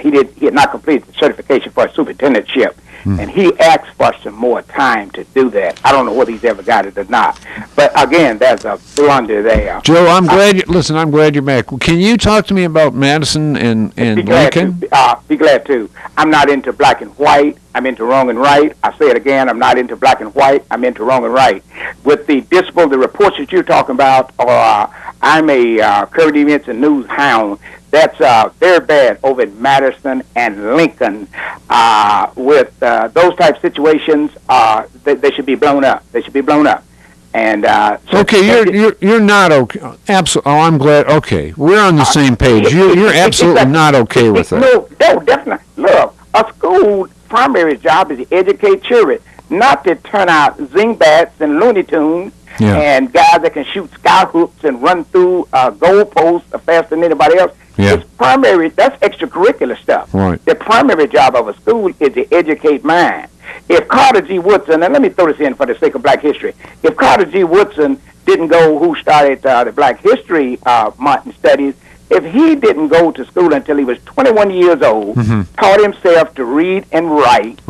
S3: he had not completed the certification for a superintendentship, and he asked for some more time to do that. I don't know whether he's ever got it or not. But again, there's a blunder there.
S5: Joe, I'm glad. I'm glad you're back. Can you talk to me about Madison and Lincoln?
S3: Be glad to. I'm not into black and white. I'm into wrong and right. I say it again. I'm not into black and white. I'm into wrong and right. With the reports that you're talking about, I'm a current events and news hound. That's very bad over in Madison and Lincoln. With those type of situations, they should be blown up. They should be blown up. And
S5: okay, you're not okay. Absolutely. Oh, I'm glad. Okay, we're on the same page. You're absolutely not okay with that.
S3: No, definitely. Look, a school primary job is to educate children, not to turn out zingbats and Looney Tunes and guys that can shoot sky hoops and run through goalposts faster than anybody else.
S5: Yeah.
S3: It's primary. That's extracurricular stuff.
S5: Right.
S3: The primary job of a school is to educate minds. If Carter G. Woodson, and let me throw this in for the sake of Black History, if Carter G. Woodson didn't go, who started the Black History Month and studies, if he didn't go to school until he was 21 years old, taught himself to read and write,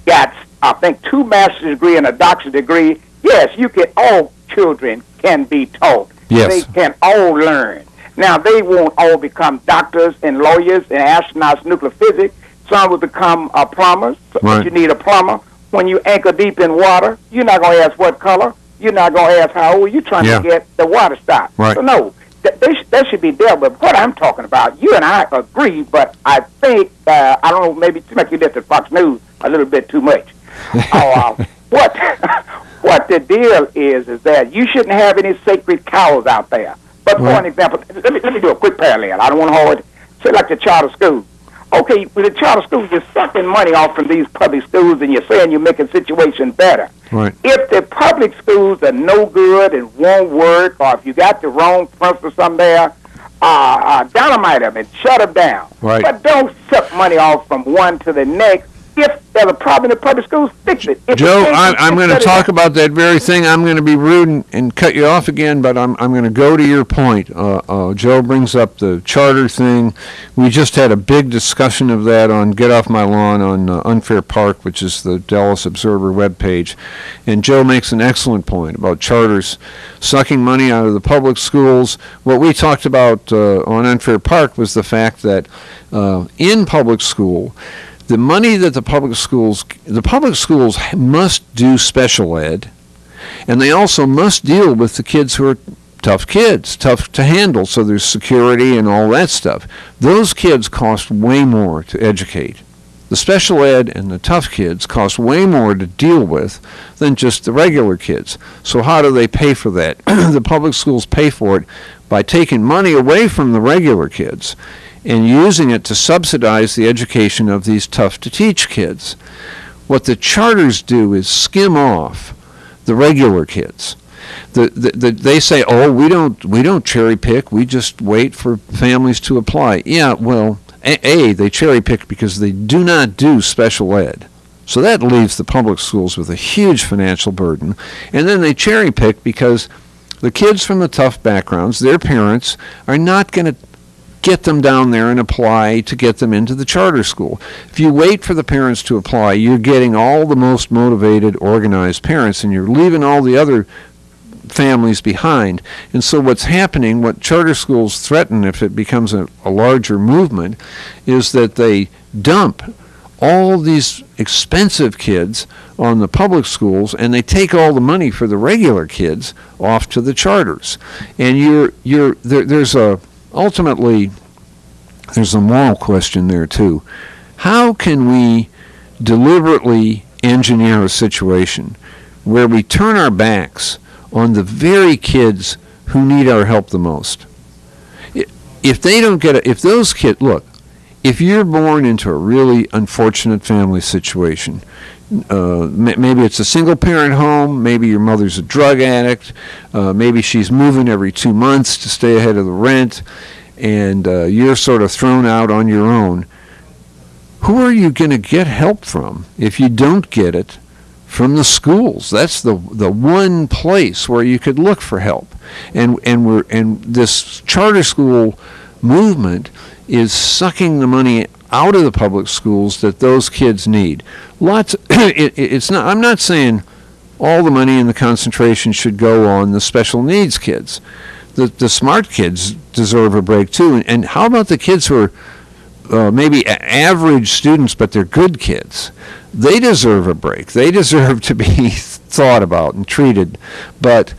S3: got, I think, 2 master's degree and a doctorate degree, yes, all children can be taught.
S5: Yes.
S3: They can all learn. Now, they won't all become doctors and lawyers and astronauts, nuclear physics. Some will become plumbers. But you need a plumber. When you anchor deep in water, you're not going to ask what color. You're not going to ask how old. You're trying to get the water stopped.
S5: Right.
S3: So, no, that should be dealt with. What I'm talking about, you and I agree, but I think, I don't know, maybe too much you left at Fox News a little bit too much. What the deal is that you shouldn't have any sacred cows out there. But for an example, let me do a quick parallel. I don't want to hold it. Say like the charter school. Okay, with the charter schools, you're sucking money off from these public schools, and you're saying you're making the situation better.
S5: Right.
S3: If the public schools are no good and won't work, or if you got the wrong principal somewhere, dynamite them and shut them down.
S5: Right.
S3: But don't suck money off from one to the next. If there's a problem in the public schools, fix it.
S5: Joe, I'm going to talk about that very thing. I'm going to be rude and cut you off again, but I'm going to go to your point. Joe brings up the charter thing. We just had a big discussion of that on Get Off My Lawn on Unfair Park, which is the Dallas Observer webpage. And Joe makes an excellent point about charters sucking money out of the public schools. What we talked about on Unfair Park was the fact that in public school, the money that the public schools must do special ed, and they also must deal with the kids who are tough kids, tough to handle, so there's security and all that stuff. Those kids cost way more to educate. The special ed and the tough kids cost way more to deal with than just the regular kids. So how do they pay for that? The public schools pay for it by taking money away from the regular kids and using it to subsidize the education of these tough-to-teach kids. What the charters do is skim off the regular kids. They say, oh, we don't cherry pick. We just wait for families to apply. Yeah, well, they cherry pick because they do not do special ed. So that leaves the public schools with a huge financial burden. And then they cherry pick because the kids from the tough backgrounds, their parents, are not going to get them down there and apply to get them into the charter school. If you wait for the parents to apply, you're getting all the most motivated, organized parents, and you're leaving all the other families behind. And so what's happening, what charter schools threaten if it becomes a larger movement, is that they dump all these expensive kids on the public schools, and they take all the money for the regular kids off to the charters. And ultimately, there's a moral question there, too. How can we deliberately engineer a situation where we turn our backs on the very kids who need our help the most? If they don't get it, if those kids, look, if you're born into a really unfortunate family situation, maybe it's a single-parent home, maybe your mother's a drug addict, maybe she's moving every 2 months to stay ahead of the rent, and you're sort of thrown out on your own. who are you going to get help from if you don't get it from the schools? That's the one place where you could look for help. And this charter school movement is sucking the money out of the public schools that those kids need. It's not. I'm not saying all the money in the concentration should go on the special needs kids. The smart kids deserve a break too. And how about the kids who are maybe average students, but they're good kids? They deserve a break. They deserve to be thought about and treated. But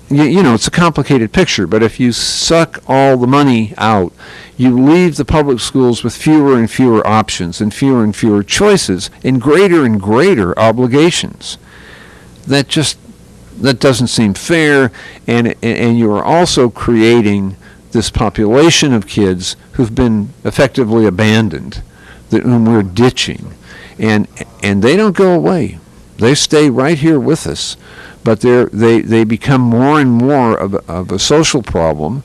S5: it's a complicated picture. But if you suck all the money out, you leave the public schools with fewer and fewer options and fewer choices and greater obligations. That doesn't seem fair, and you are also creating this population of kids who've been effectively abandoned, whom we're ditching, and they don't go away. They stay right here with us, but they become more and more of a social problem.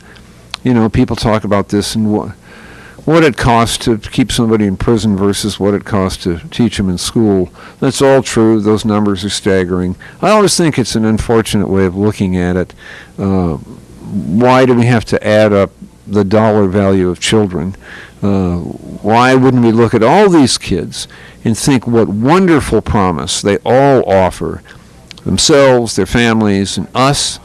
S5: People talk about this and what it costs to keep somebody in prison versus what it costs to teach them in school. That's all true. Those numbers are staggering. I always think it's an unfortunate way of looking at it. Why do we have to add up the dollar value of children? Why wouldn't we look at all these kids and think what wonderful promise they all offer themselves, their families, and us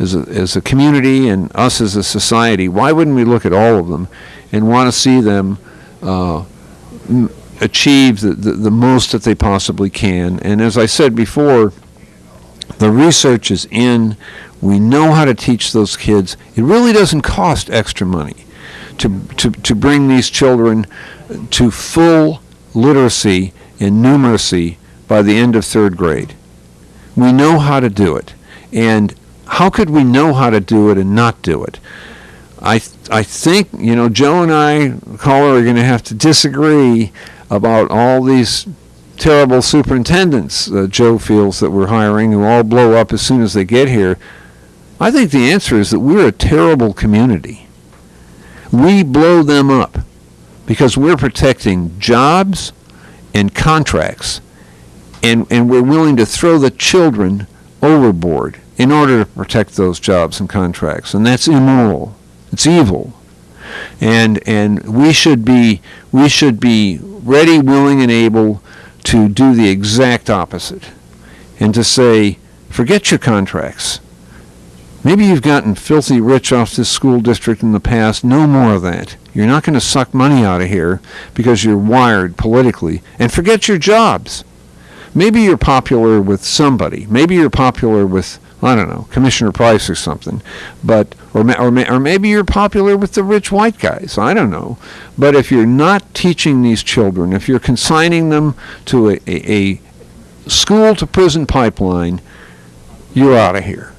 S5: as a community and us as a society? Why wouldn't we look at all of them and want to see them achieve the most that they possibly can? And as I said before, the research is in. We know how to teach those kids. It really doesn't cost extra money to bring these children to full literacy and numeracy by the end of third grade. We know how to do it. And how could we know how to do it and not do it? I think, Joe and I, caller, are going to have to disagree about all these terrible superintendents Joe feels that we're hiring who all blow up as soon as they get here. I think the answer is that we're a terrible community. We blow them up because we're protecting jobs and contracts, and we're willing to throw the children overboard in order to protect those jobs and contracts, and that's immoral. It's evil, and we should be ready, willing, and able to do the exact opposite, and to say, forget your contracts. Maybe you've gotten filthy rich off this school district in the past. No more of that. You're not going to suck money out of here because you're wired politically, and forget your jobs. Maybe you're popular with somebody. Maybe you're popular with, I don't know, Commissioner Price or something, or maybe you're popular with the rich white guys. I don't know. But if you're not teaching these children, if you're consigning them to a school-to-prison pipeline, you're out of here.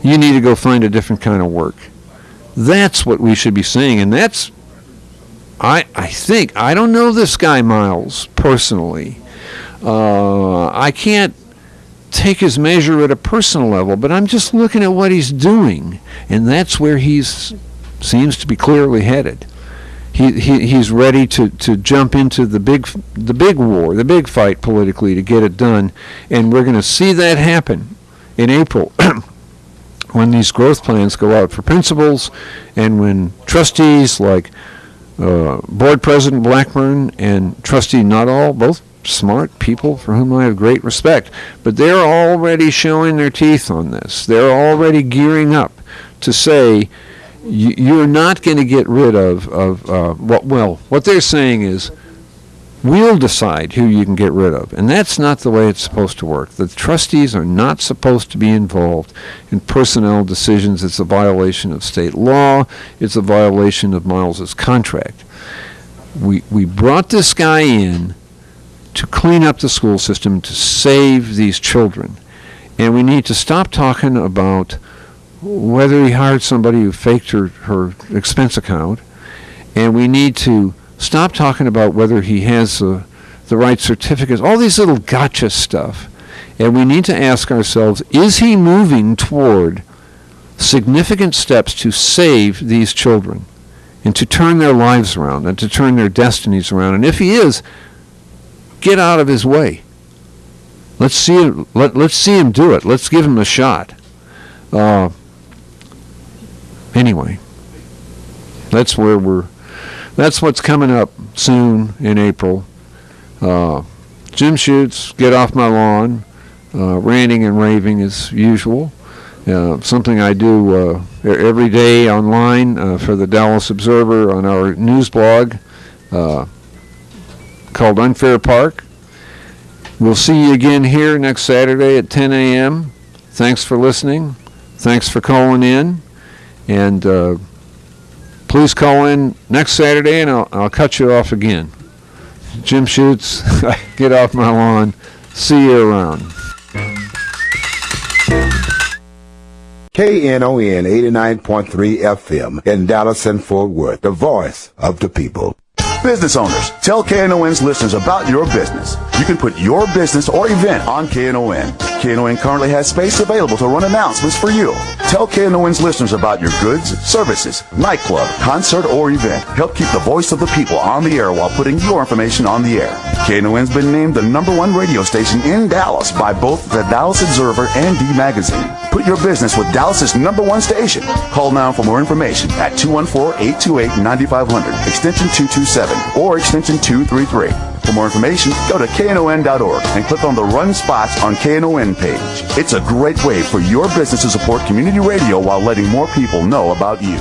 S5: You need to go find a different kind of work. That's what we should be saying, and that's, I think, I don't know this guy Miles personally. I can't take his measure at a personal level, but I'm just looking at what he's doing, and that's where he seems to be clearly headed. He's ready to jump into the big war, the big fight politically to get it done, and we're going to see that happen in April when these growth plans go out for principals, and when trustees like Board President Blackburn and Trustee Nuttall, both smart people for whom I have great respect, but they're already showing their teeth on this. They're already gearing up to say, you're not going to get rid of what they're saying is, we'll decide who you can get rid of. And that's not the way it's supposed to work. The trustees are not supposed to be involved in personnel decisions. It's a violation of state law. It's a violation of Miles's contract. We brought this guy in to clean up the school system, to save these children. And we need to stop talking about whether he hired somebody who faked her expense account. And we need to stop talking about whether he has the right certificates, all these little gotcha stuff. And we need to ask ourselves, is he moving toward significant steps to save these children? and to turn their lives around and to turn their destinies around. And if he is, get out of his way. Let's see him. Let's see him do it. Let's give him a shot. Anyway, that's what's coming up soon in April. Jim Schutze, Get Off My Lawn, ranting and raving as usual. Something I do every day online for the Dallas Observer on our news blog called Unfair Park. We'll see you again here next Saturday at 10 a.m. Thanks for listening. Thanks for calling in. And please call in next Saturday and I'll cut you off again. Jim Schutze, Get Off My Lawn. See you around.
S1: KNON 89.3 FM in Dallas and Fort Worth, the voice of the people.
S2: Business owners, tell KNON's listeners about your business. You can put your business or event on KNON. KNON currently has space available to run announcements for you. Tell KNON's listeners about your goods, services, nightclub, concert, or event. Help keep the voice of the people on the air while putting your information on the air. KNON's been named the #1 radio station in Dallas by both the Dallas Observer and D Magazine. Put your business with Dallas's #1 station. Call now for more information at 214-828-9500, extension 227, or extension 233. For more information, go to knon.org and click on the Run Spots on KNON page. It's a great way for your business to support community radio while letting more people know about you.